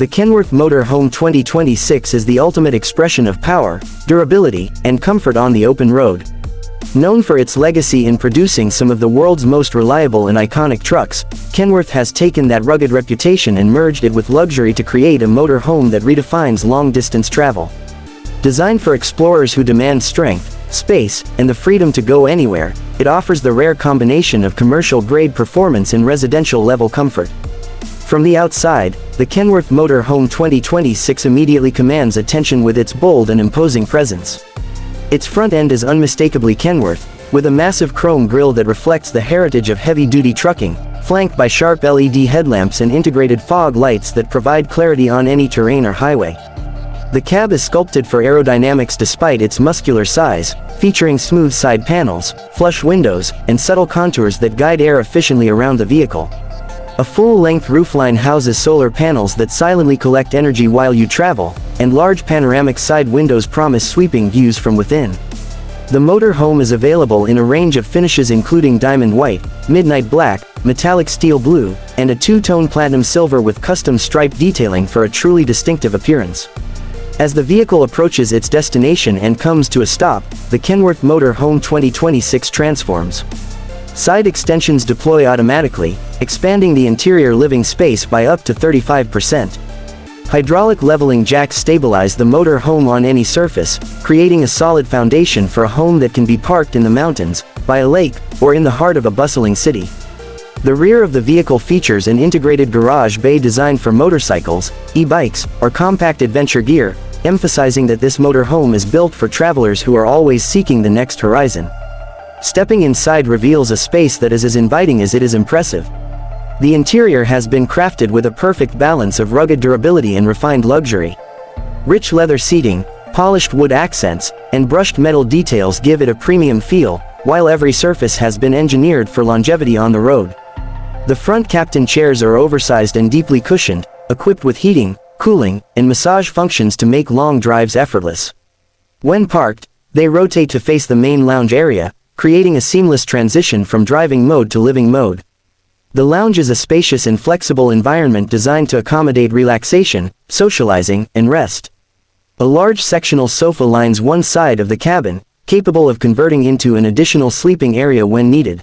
The Kenworth Motor Home 2026 is the ultimate expression of power, durability, and comfort on the open road. Known for its legacy in producing some of the world's most reliable and iconic trucks, Kenworth has taken that rugged reputation and merged it with luxury to create a motor home that redefines long-distance travel. Designed for explorers who demand strength, space, and the freedom to go anywhere, it offers the rare combination of commercial-grade performance and residential-level comfort. From the outside, the Kenworth Motor Home 2026 immediately commands attention with its bold and imposing presence. Its front end is unmistakably Kenworth, with a massive chrome grille that reflects the heritage of heavy-duty trucking, flanked by sharp LED headlamps and integrated fog lights that provide clarity on any terrain or highway. The cab is sculpted for aerodynamics despite its muscular size, featuring smooth side panels, flush windows, and subtle contours that guide air efficiently around the vehicle. A full-length roofline houses solar panels that silently collect energy while you travel, and large panoramic side windows promise sweeping views from within. The motor home is available in a range of finishes including diamond white, midnight black, metallic steel blue, and a two-tone platinum silver with custom stripe detailing for a truly distinctive appearance. As the vehicle approaches its destination and comes to a stop, the Kenworth Motor Home 2026 transforms. Side extensions deploy automatically, expanding the interior living space by up to 35%. Hydraulic leveling jacks stabilize the motor home on any surface, creating a solid foundation for a home that can be parked in the mountains, by a lake, or in the heart of a bustling city. The rear of the vehicle features an integrated garage bay designed for motorcycles, e-bikes, or compact adventure gear, emphasizing that this motor home is built for travelers who are always seeking the next horizon. Stepping inside reveals a space that is as inviting as it is impressive. The interior has been crafted with a perfect balance of rugged durability and refined luxury. Rich leather seating, polished wood accents, and brushed metal details give it a premium feel, while every surface has been engineered for longevity on the road. The front captain chairs are oversized and deeply cushioned, equipped with heating, cooling, and massage functions to make long drives effortless. When parked, they rotate to face the main lounge area, creating a seamless transition from driving mode to living mode. The lounge is a spacious and flexible environment designed to accommodate relaxation, socializing, and rest. A large sectional sofa lines one side of the cabin, capable of converting into an additional sleeping area when needed.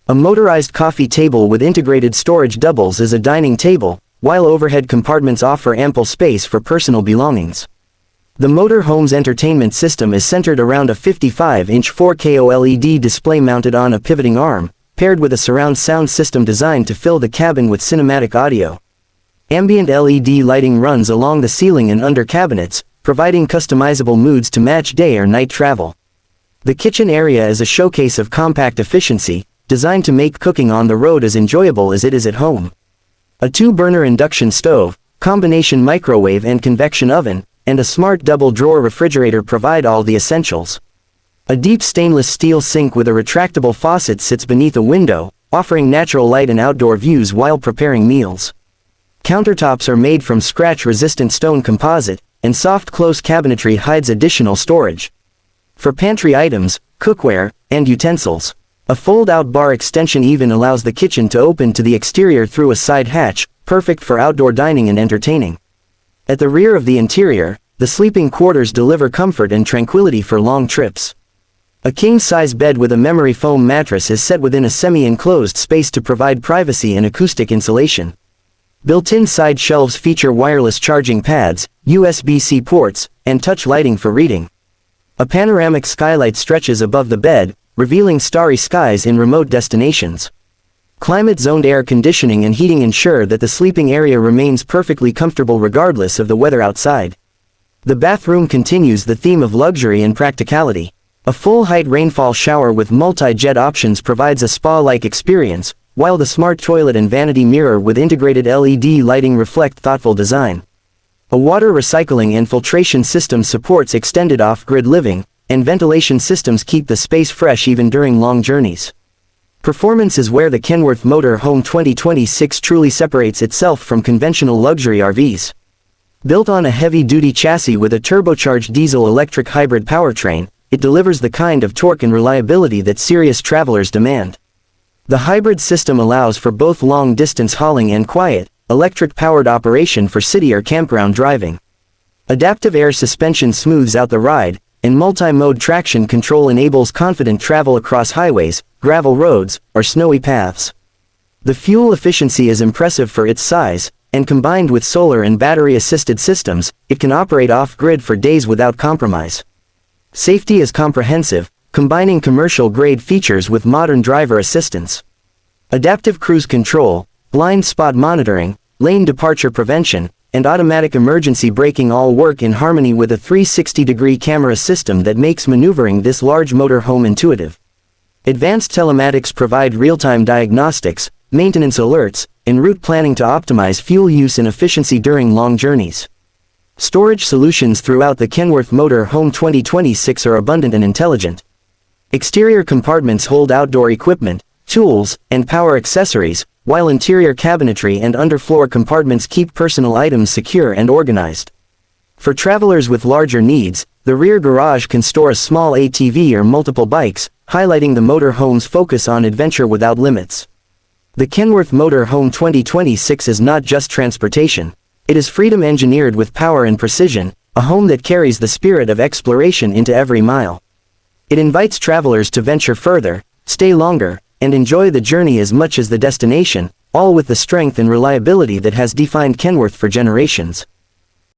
A motorized coffee table with integrated storage doubles as a dining table, while overhead compartments offer ample space for personal belongings. The motor home's entertainment system is centered around a 55-inch 4K OLED display mounted on a pivoting arm, paired with a surround sound system designed to fill the cabin with cinematic audio. Ambient LED lighting runs along the ceiling and under cabinets, providing customizable moods to match day or night travel. The kitchen area is a showcase of compact efficiency, designed to make cooking on the road as enjoyable as it is at home. A two-burner induction stove, combination microwave and convection oven, and a smart double-drawer refrigerator provide all the essentials. A deep stainless steel sink with a retractable faucet sits beneath a window, offering natural light and outdoor views while preparing meals. Countertops are made from scratch-resistant stone composite, and soft close cabinetry hides additional storage. For pantry items, cookware, and utensils, a fold-out bar extension even allows the kitchen to open to the exterior through a side hatch, perfect for outdoor dining and entertaining. At the rear of the interior, the sleeping quarters deliver comfort and tranquility for long trips. A king-size bed with a memory foam mattress is set within a semi-enclosed space to provide privacy and acoustic insulation. Built-in side shelves feature wireless charging pads, USB-C ports, and touch lighting for reading. A panoramic skylight stretches above the bed, revealing starry skies in remote destinations. Climate-zoned air conditioning and heating ensure that the sleeping area remains perfectly comfortable regardless of the weather outside. The bathroom continues the theme of luxury and practicality. A full-height rainfall shower with multi-jet options provides a spa-like experience, while the smart toilet and vanity mirror with integrated LED lighting reflect thoughtful design. A water recycling and filtration system supports extended off-grid living, and ventilation systems keep the space fresh even during long journeys. Performance is where the Kenworth Motor Home 2026 truly separates itself from conventional luxury RVs. Built on a heavy-duty chassis with a turbocharged diesel-electric hybrid powertrain, it delivers the kind of torque and reliability that serious travelers demand. The hybrid system allows for both long-distance hauling and quiet, electric-powered operation for city or campground driving. Adaptive air suspension smooths out the ride, and multi-mode traction control enables confident travel across highways, gravel roads, or snowy paths. The fuel efficiency is impressive for its size, and combined with solar and battery-assisted systems, it can operate off-grid for days without compromise. Safety is comprehensive, combining commercial-grade features with modern driver assistance. Adaptive cruise control, blind spot monitoring, lane departure prevention, and automatic emergency braking all work in harmony with a 360-degree camera system that makes maneuvering this large motorhome intuitive. Advanced telematics provide real-time diagnostics, maintenance alerts, and route planning to optimize fuel use and efficiency during long journeys. Storage solutions throughout the Kenworth Motor Home 2026 are abundant and intelligent. Exterior compartments hold outdoor equipment, tools, and power accessories, while interior cabinetry and underfloor compartments keep personal items secure and organized. For travelers with larger needs, the rear garage can store a small ATV or multiple bikes, highlighting the motorhome's focus on adventure without limits. The Kenworth Motor Home 2026 is not just transportation. It is freedom engineered with power and precision, a home that carries the spirit of exploration into every mile. It invites travelers to venture further, stay longer, and enjoy the journey as much as the destination, all with the strength and reliability that has defined Kenworth for generations.